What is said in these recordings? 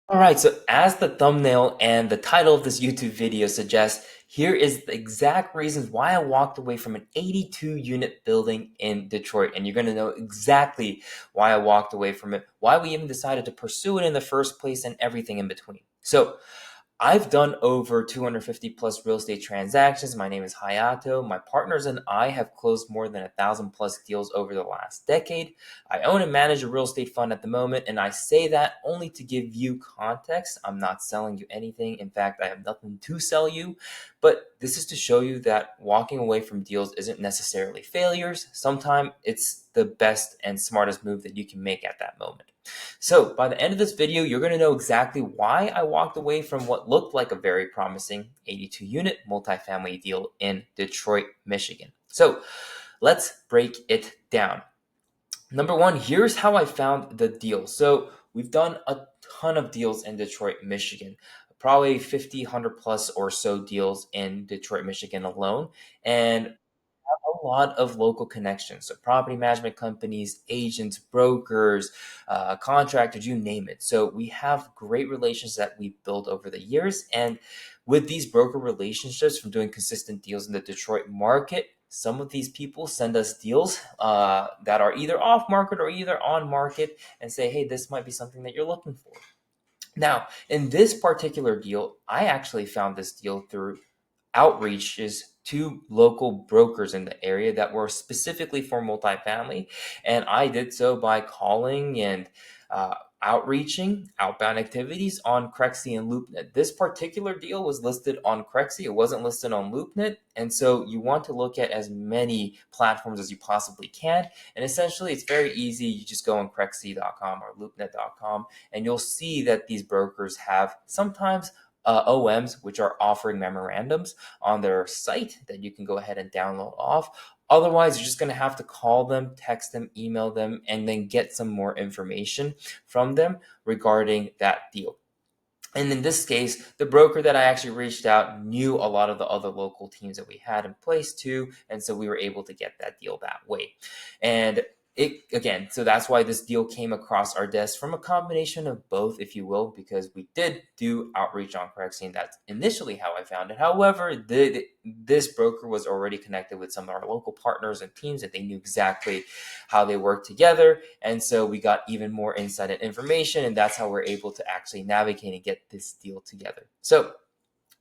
All right, so as the thumbnail and the title of this YouTube video suggests, here is the exact reasons why I walked away from an 82 unit building in Detroit. And you're going to know exactly why I walked away from it, why we even decided to pursue it in the first place, and everything in between. So, I've done over 250 plus real estate transactions. My name is Hayato. My partners and I have closed more than 1,000 plus deals over the last decade. I own and manage a real estate fund at the moment, and I say that only to give you context. I'm not selling you anything. In fact, I have nothing to sell you, but this is to show you that walking away from deals isn't necessarily failures. Sometimes it's the best and smartest move that you can make at that moment. So by the end of this video, you're going to know exactly why I walked away from what looked like a very promising 82 unit multifamily deal in Detroit, Michigan. So let's break it down. Number one, here's how I found the deal. So we've done a ton of deals in Detroit, Michigan, probably 50, 100 plus or so deals in Detroit, Michigan alone. And a lot of local connections. So property management companies, agents, brokers, contractors, you name it. So we have great relations that we've built over the years. And with these broker relationships from doing consistent deals in the Detroit market, some of these people send us deals that are either off market or either on market and say, hey, this might be something that you're looking for. Now, in this particular deal, I actually found this deal through outreaches to local brokers in the area that were specifically for multifamily. And I did so by calling and outreaching outbound activities on Crexi and LoopNet. This particular deal was listed on Crexi. It wasn't listed on LoopNet. And so you want to look at as many platforms as you possibly can. And essentially, it's very easy. You just go on Crexi.com or LoopNet.com, and you'll see that these brokers have sometimes OMs, which are offering memorandums on their site that you can go ahead and download off. Otherwise, you're just going to have to call them, text them, email them, and then get some more information from them regarding that deal. And in this case, the broker that I actually reached out knew a lot of the other local teams that we had in place too. And so we were able to get that deal that way. And so that's why this deal came across our desk from a combination of both, if you will, because we did do outreach on Crexi, and that's initially how I found it. However, this broker was already connected with some of our local partners and teams that they knew exactly how they work together. And so we got even more insight and information, and that's how we're able to actually navigate and get this deal together. So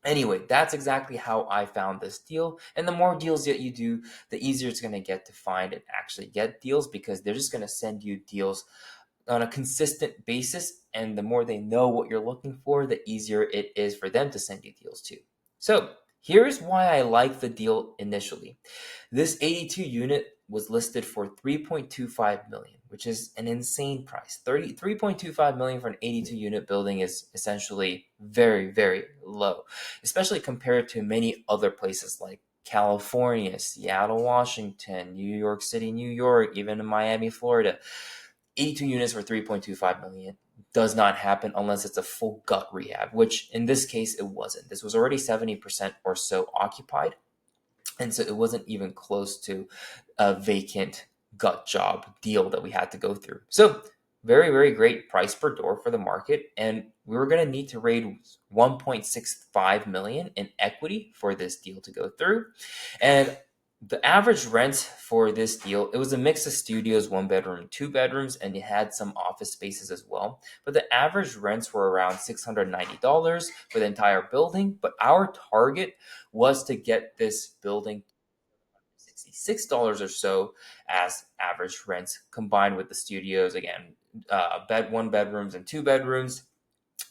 anyway, that's exactly how I found this deal. And the more deals that you do, the easier it's going to get to find and actually get deals, because they're just going to send you deals on a consistent basis. And the more they know what you're looking for, the easier it is for them to send you deals too. So here's why I like the deal initially. This 82 unit was listed for 3.25 million, which is an insane price. 3.25 million for an 82 unit building is essentially very, very low, especially compared to many other places like California, Seattle, Washington, New York City, New York, even in Miami, Florida. 82 units for 3.25 million does not happen unless it's a full gut rehab, which in this case it wasn't. This was already 70% or so occupied. And so it wasn't even close to a vacant gut job deal that we had to go through. So very, very great price per door for the market. And we were going to need to raise 1.65 million in equity for this deal to go through. And the average rent for this deal, it was a mix of studios, one bedroom, two bedrooms, and it had some office spaces as well. But the average rents were around $690 for the entire building. But our target was to get this building $66 or so as average rents, combined with the studios, again, one bedrooms and two bedrooms.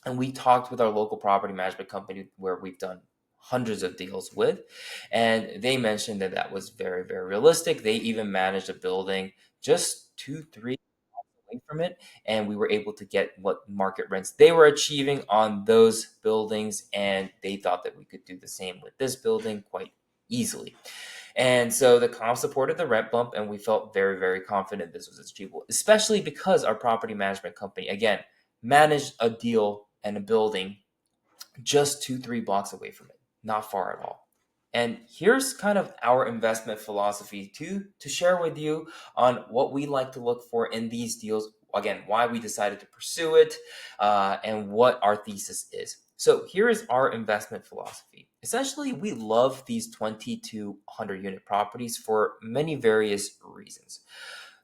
And we talked with our local property management company where we've done hundreds of deals with, and they mentioned that that was very, very realistic. They even managed a building just 2, 3 away from it, and we were able to get what market rents they were achieving on those buildings, and they thought that we could do the same with this building quite easily. And so the comp supported the rent bump, and we felt very, very confident this was achievable, especially because our property management company, again, managed a deal and a building just 2, 3 blocks away from it, not far at all. And here's kind of our investment philosophy to share with you on what we like to look for in these deals, again, why we decided to pursue it, and what our thesis is. So here is our investment philosophy. Essentially, we love these 20 to 100 unit properties for many various reasons.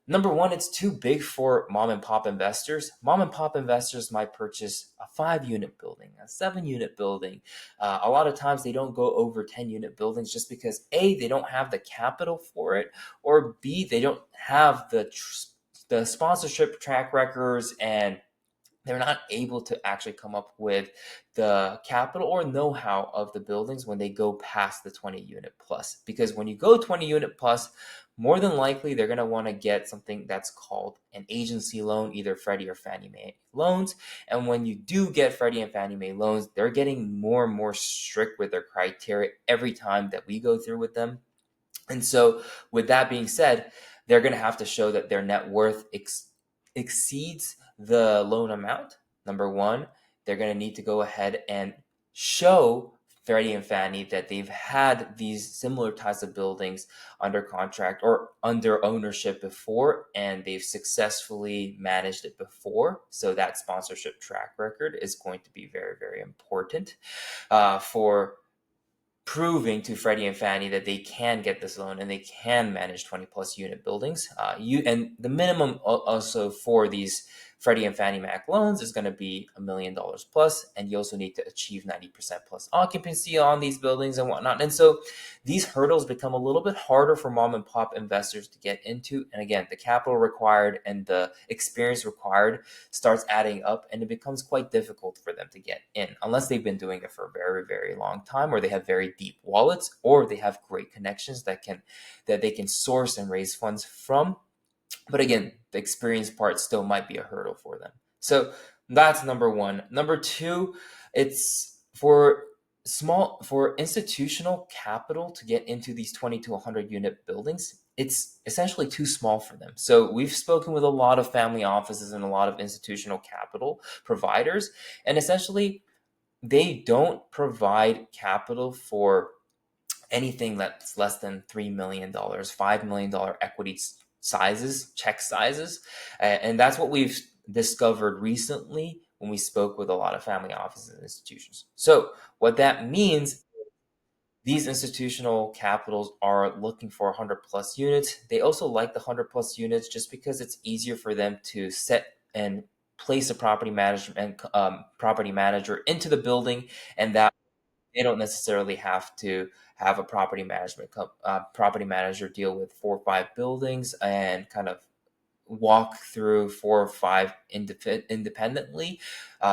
Number one, it's too big for mom and pop investors. Mom and pop investors might purchase a 5 unit building, a 7 unit building. A lot of times they don't go over 10 unit buildings just because A, they don't have the capital for it, or B, they don't have the sponsorship track records, and they're not able to actually come up with the capital or know-how of the buildings when they go past the 20 unit plus. Because when you go 20 unit plus, more than likely they're going to want to get something that's called an agency loan, either Freddie or Fannie Mae loans. And when you do get Freddie and Fannie Mae loans, they're getting more and more strict with their criteria every time that we go through with them. And so, with that being said, they're going to have to show that their net worth exceeds the loan amount. Number one, they're going to need to go ahead and show Freddie and Fannie that they've had these similar types of buildings under contract or under ownership before, and they've successfully managed it before. So that sponsorship track record is going to be very, very important for proving to Freddie and Fannie that they can get this loan and they can manage 20 plus unit buildings. And the minimum also for these Freddie and Fannie Mac loans is going to be $1 million plus, and you also need to achieve 90% plus occupancy on these buildings and whatnot. And so these hurdles become a little bit harder for mom and pop investors to get into. And again, the capital required and the experience required starts adding up, and it becomes quite difficult for them to get in unless they've been doing it for a very, very long time, or they have very deep wallets, or they have great connections that they can source and raise funds from. But again, the experience part still might be a hurdle for them. So that's number one. Number two, it's for institutional capital to get into these 20 to 100 unit buildings. It's essentially too small for them. So we've spoken with a lot of family offices and a lot of institutional capital providers, and essentially they don't provide capital for anything that's less than $3 million, $5 million equity check sizes. And that's what we've discovered recently when we spoke with a lot of family offices and institutions. So what that means, these institutional capitals are looking for 100 plus units. They also like the 100 plus units just because it's easier for them to set and place a property manager into the building, and that they don't necessarily have to have a property manager deal with 4 or 5 buildings and kind of walk through 4 or 5 independently.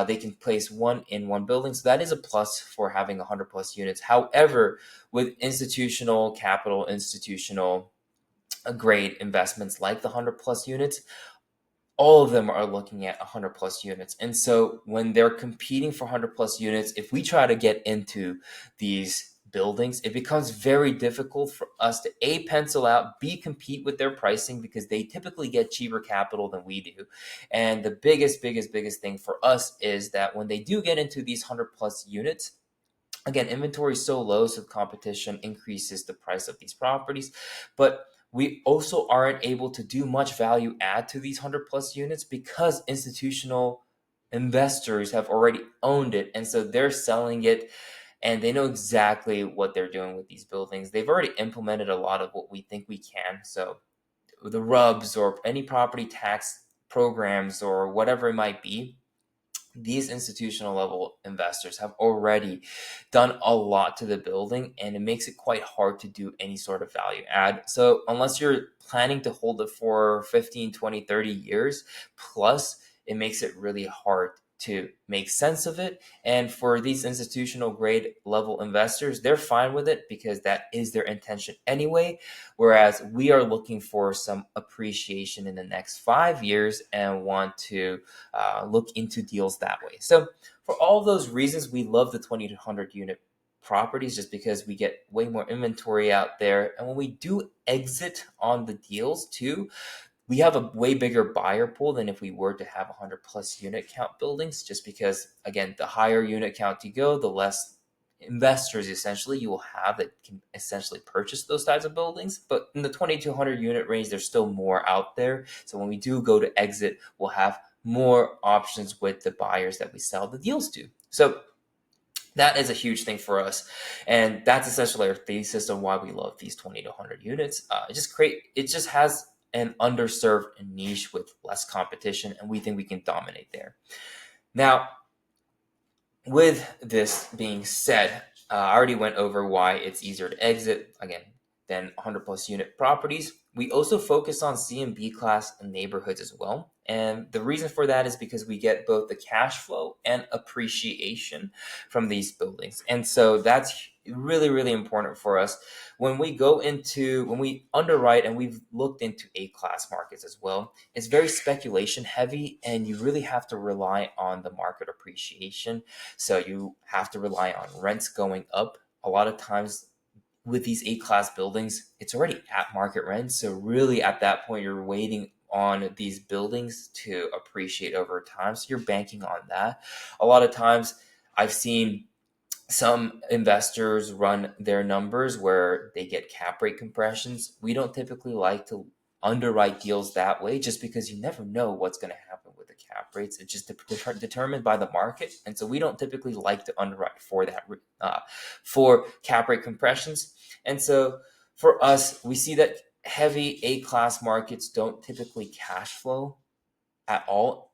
They can place one in one building. So that is a plus for having 100 plus units. However, with institutional capital, institutional grade investments like the 100 plus units, all of them are looking at 100 plus units. And so when they're competing for 100 plus units, if we try to get into these buildings, it becomes very difficult for us to A, pencil out, B, compete with their pricing, because they typically get cheaper capital than we do. And the biggest thing for us is that when they do get into these 100 plus units, again, inventory is so low, so competition increases the price of these properties. But we also aren't able to do much value add to these 100 plus units because institutional investors have already owned it. And so they're selling it, and they know exactly what they're doing with these buildings. They've already implemented a lot of what we think we can. So the RUBS or any property tax programs or whatever it might be, these institutional level investors have already done a lot to the building, and it makes it quite hard to do any sort of value add. So unless you're planning to hold it for 15, 20, 30 years plus, it makes it really hard to make sense of it. And for these institutional grade level investors, they're fine with it because that is their intention anyway. Whereas we are looking for some appreciation in the next 5 years and want to look into deals that way. So for all those reasons, we love the 20 to 100 unit properties just because we get way more inventory out there. And when we do exit on the deals too, we have a way bigger buyer pool than if we were to have 100 plus unit count buildings, just because, again, the higher unit count you go, the less investors essentially you will have that can essentially purchase those types of buildings. But in the 2200 unit range, there's still more out there. So when we do go to exit, we'll have more options with the buyers that we sell the deals to. So that is a huge thing for us, and that's essentially our thesis on why we love these 20 to 100 units. It just has an underserved niche with less competition, and we think we can dominate there. Now, with this being said, I already went over why it's easier to exit again than 100 plus unit properties. We also focus on C and B class neighborhoods as well. And the reason for that is because we get both the cash flow and appreciation from these buildings. And so that's really, really important for us when we underwrite, and we've looked into A class markets as well. It's very speculation heavy, and you really have to rely on the market appreciation. So you have to rely on rents going up. A lot of times with these A class buildings, it's already at market rent. So really at that point, you're waiting on these buildings to appreciate over time. So you're banking on that. A lot of times I've seen some investors run their numbers where they get cap rate compressions. We don't typically like to underwrite deals that way, just because you never know what's going to happen with the cap rates. It's just determined by the market, and so we don't typically like to underwrite for that for cap rate compressions. And so for us, we see that heavy A class markets don't typically cash flow at all.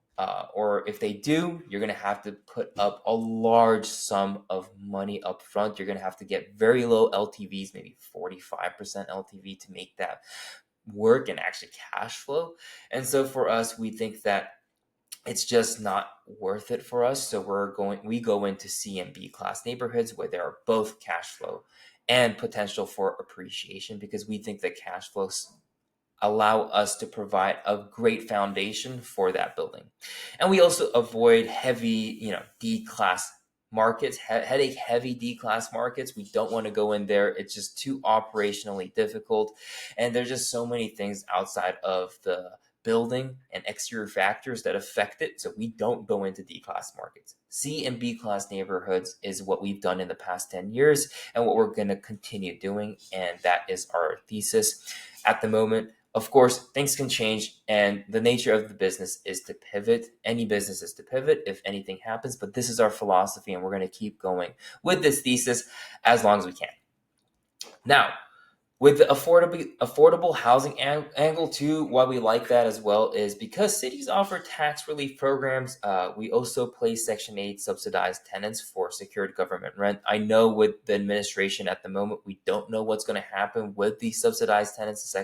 Or if they do, you're going to have to put up a large sum of money up front. You're going to have to get very low LTVs, maybe 45% LTV, to make that work and actually cash flow. And so for us, we think that it's just not worth it for us. So we go into C and B class neighborhoods where there are both cash flow and potential for appreciation, because we think that cash flows allow us to provide a great foundation for that building. And we also avoid heavy, D-class markets, heavy D-class markets. We don't want to go in there. It's just too operationally difficult. And there's just so many things outside of the building and exterior factors that affect it. So we don't go into D-class markets. C and B-class neighborhoods is what we've done in the past 10 years and what we're going to continue doing. And that is our thesis at the moment. Of course, things can change, and the nature of the business is to pivot. Any business is to pivot if anything happens, but this is our philosophy, and we're going to keep going with this thesis as long as we can. Now, with the affordable housing angle too, why we like that as well is because cities offer tax relief programs. We also place Section 8 subsidized tenants for secured government rent. I know with the administration at the moment, we don't know what's going to happen with the subsidized tenants.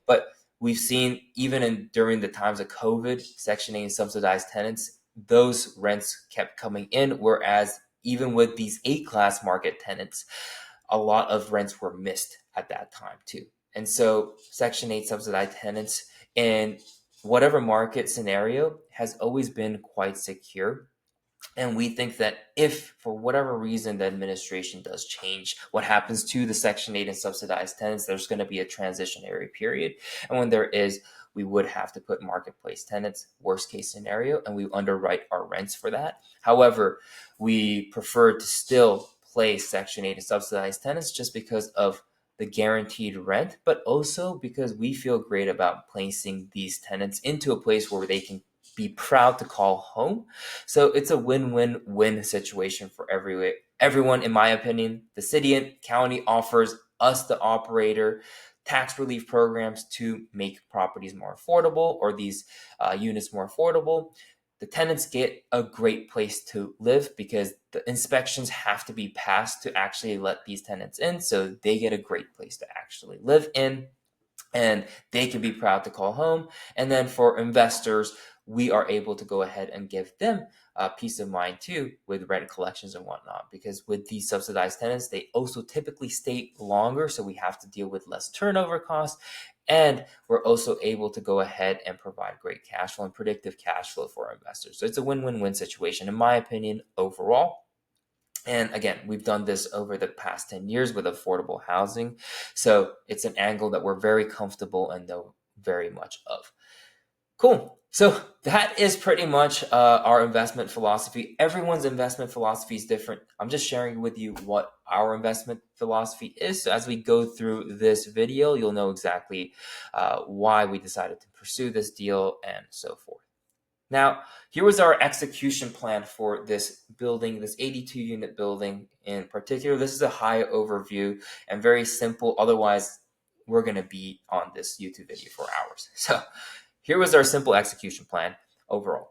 But we've seen even during the times of COVID, Section 8 subsidized tenants, those rents kept coming in. Whereas even with these A-class market tenants, a lot of rents were missed at that time too. And so Section 8 subsidized tenants in whatever market scenario has always been quite secure. And we think that if, for whatever reason, the administration does change what happens to the Section 8 and subsidized tenants, there's going to be a transitionary period. And when there is, we would have to put marketplace tenants, worst case scenario, and we underwrite our rents for that. However, we prefer to still place Section 8 and subsidized tenants just because of the guaranteed rent, but also because we feel great about placing these tenants into a place where they can be proud to call home. So it's a win-win-win situation for everyone, in my opinion. The city and county offers us, the operator, tax relief programs to make properties more affordable, or these units more affordable. The tenants get a great place to live because the inspections have to be passed to actually let these tenants in. So they get a great place to actually live in, and they can be proud to call home. And then for investors, we are able to go ahead and give them peace of mind too with rent collections and whatnot. Because with these subsidized tenants, they also typically stay longer, so we have to deal with less turnover costs. And we're also able to go ahead and provide great cash flow and predictive cash flow for our investors. So it's a win-win-win situation, in my opinion, overall. And again, we've done this over the past 10 years with affordable housing. So it's an angle that we're very comfortable and know very much of. Cool. So that is pretty much our investment philosophy. Everyone's investment philosophy is different. I'm just sharing with you what our investment philosophy is. So as we go through this video, you'll know exactly why we decided to pursue this deal and so forth. Now, here was our execution plan for this building, this 82 unit building in particular. This is a high overview and very simple. Otherwise, we're going to be on this YouTube video for hours. So here was our simple execution plan overall.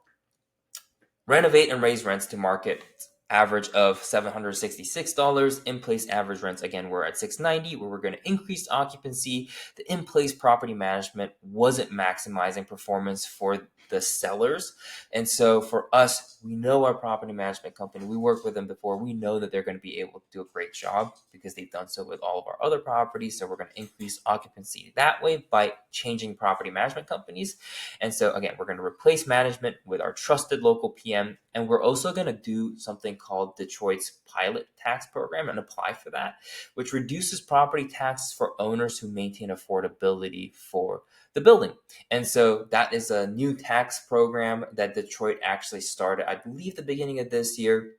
Renovate and raise rents to market average of $766. In-place average rents, again, we're at $690, where we're going to increase occupancy. The in-place property management wasn't maximizing performance for the sellers. And so for us, we know our property management company. We worked with them before. We know that they're going to be able to do a great job because they've done so with all of our other properties. So we're going to increase occupancy that way by changing property management companies. And so again, we're going to replace management with our trusted local PM. And we're also going to do something called Detroit's pilot tax program and apply for that, which reduces property taxes for owners who maintain affordability for the building. And so that is a new tax program that Detroit actually started, I believe, the beginning of this year.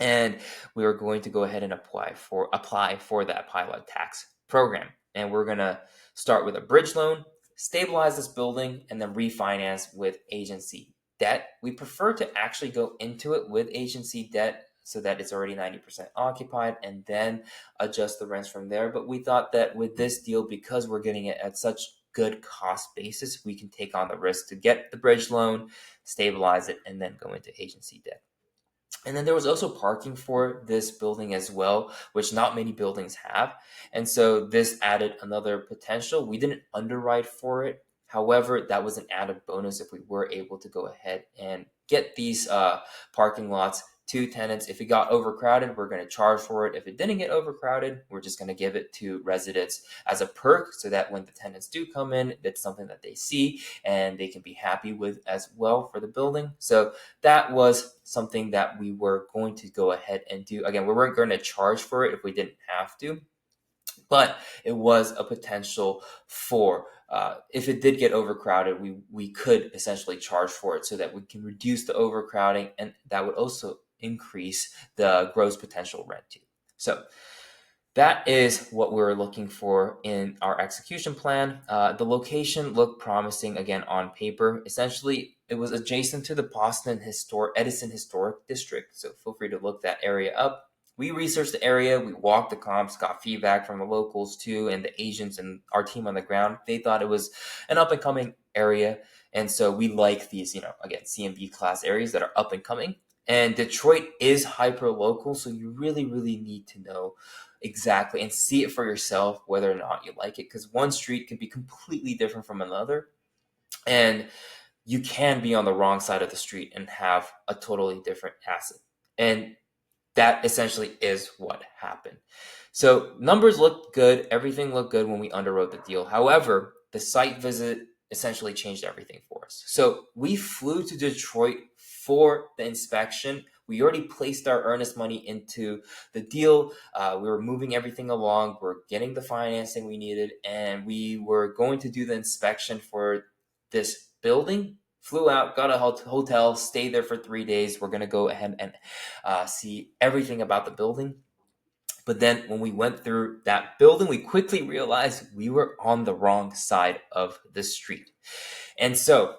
And we are going to go ahead and apply for that pilot tax program. And we're going to start with a bridge loan, stabilize this building, and then refinance with agency debt. We prefer to actually go into it with agency debt so that it's already 90% occupied and then adjust the rents from there. But we thought that with this deal, because we're getting it at such good cost basis, we can take on the risk to get the bridge loan, stabilize it, and then go into agency debt. And then there was also parking for this building as well, which not many buildings have. And so this added another potential. We didn't underwrite for it. However, that was an added bonus if we were able to go ahead and get these parking lots to tenants. If it got overcrowded, we're going to charge for it. If it didn't get overcrowded, we're just going to give it to residents as a perk so that when the tenants do come in, it's something that they see and they can be happy with as well for the building. So that was something that we were going to go ahead and do. Again, we weren't going to charge for it if we didn't have to, but it was a potential for if it did get overcrowded, we could essentially charge for it so that we can reduce the overcrowding, and that would also increase the gross potential rent too. So that is what we were looking for in our execution plan. The location looked promising again on paper. Essentially, it was adjacent to the Edison Historic District. So feel free to look that area up. We researched the area, we walked the comps, got feedback from the locals too, and the agents and our team on the ground. They thought it was an up and coming area. And so we like these, again, CMB class areas that are up and coming. And Detroit is hyper local, so you really, really need to know exactly and see it for yourself whether or not you like it, because one street can be completely different from another. And you can be on the wrong side of the street and have a totally different asset. And that essentially is what happened. So numbers looked good. Everything looked good when we underwrote the deal. However, the site visit essentially changed everything for us. So we flew to Detroit for the inspection. We already placed our earnest money into the deal. We were moving everything along. We're getting the financing we needed, and we were going to do the inspection for this building. Flew out, got a hotel, stayed there for 3 days. We're going to go ahead and see everything about the building. But then when we went through that building, we quickly realized we were on the wrong side of the street. And so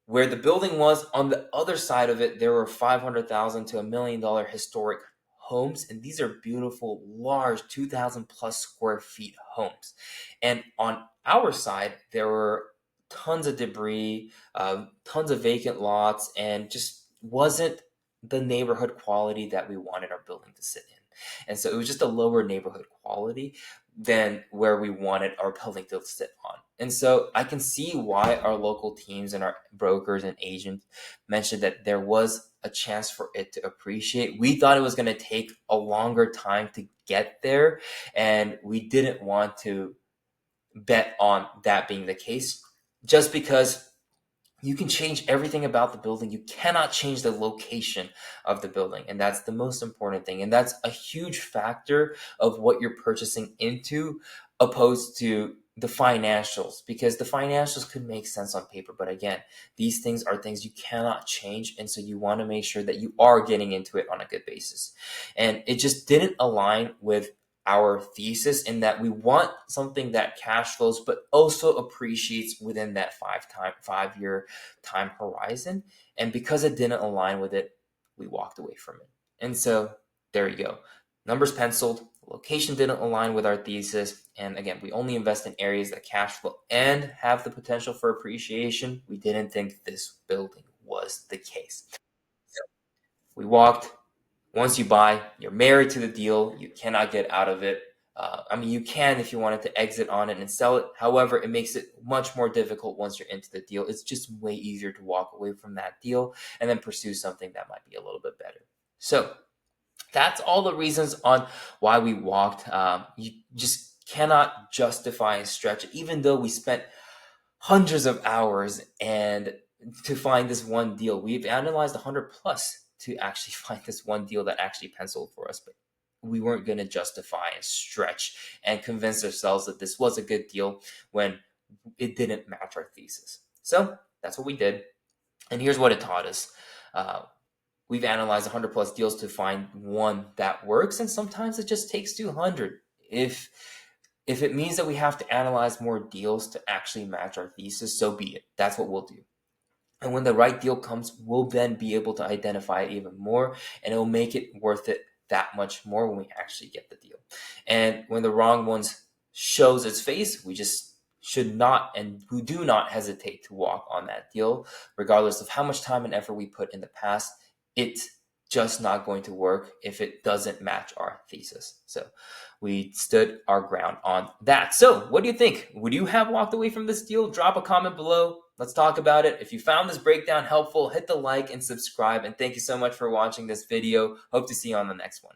where the building was, on the other side of it, there were $500,000 to $1 million historic homes. And these are beautiful, large, 2,000 plus square feet homes. And on our side, there were tons of debris, tons of vacant lots, and just wasn't the neighborhood quality that we wanted our building to sit in. And so it was just a lower neighborhood quality than where we wanted our building to sit on. And so I can see why our local teams and our brokers and agents mentioned that there was a chance for it to appreciate. We thought it was going to take a longer time to get there, and we didn't want to bet on that being the case, just because you can change everything about the building. You cannot change the location of the building. And that's the most important thing. And that's a huge factor of what you're purchasing into, opposed to the financials, because the financials could make sense on paper, but again, these things are things you cannot change, and so you want to make sure that you are getting into it on a good basis. And it just didn't align with our thesis in that we want something that cash flows but also appreciates within that 5-year time horizon. And because it didn't align with it, we walked away from it. And so there you go. Numbers penciled, location didn't align with our thesis, and again, we only invest in areas that cash flow and have the potential for appreciation. We didn't think this building was the case. So we walked. Once you buy, you're married to the deal. You cannot get out of it. I mean, you can if you wanted to exit on it and sell it. However, it makes it much more difficult once you're into the deal. It's just way easier to walk away from that deal and then pursue something that might be a little bit better. So that's all the reasons on why we walked. You just cannot justify and stretch it, even though we spent hundreds of hours and to find this one deal. We've analyzed 100 plus to actually find this one deal that actually penciled for us, but we weren't going to justify and stretch and convince ourselves that this was a good deal when it didn't match our thesis. So that's what we did. And here's what it taught us. We've analyzed 100 plus deals to find one that works, and sometimes it just takes 200. If it means that we have to analyze more deals to actually match our thesis, so be it. That's what we'll do. And when the right deal comes, we'll then be able to identify it even more, and it'll make it worth it that much more when we actually get the deal. And when the wrong ones shows its face, we just should not and we do not hesitate to walk on that deal, regardless of how much time and effort we put in the past. It's just not going to work if it doesn't match our thesis. So we stood our ground on that. So what do you think? Would you have walked away from this deal? Drop a comment below. Let's talk about it. If you found this breakdown helpful, hit the like and subscribe. And thank you so much for watching this video. Hope to see you on the next one.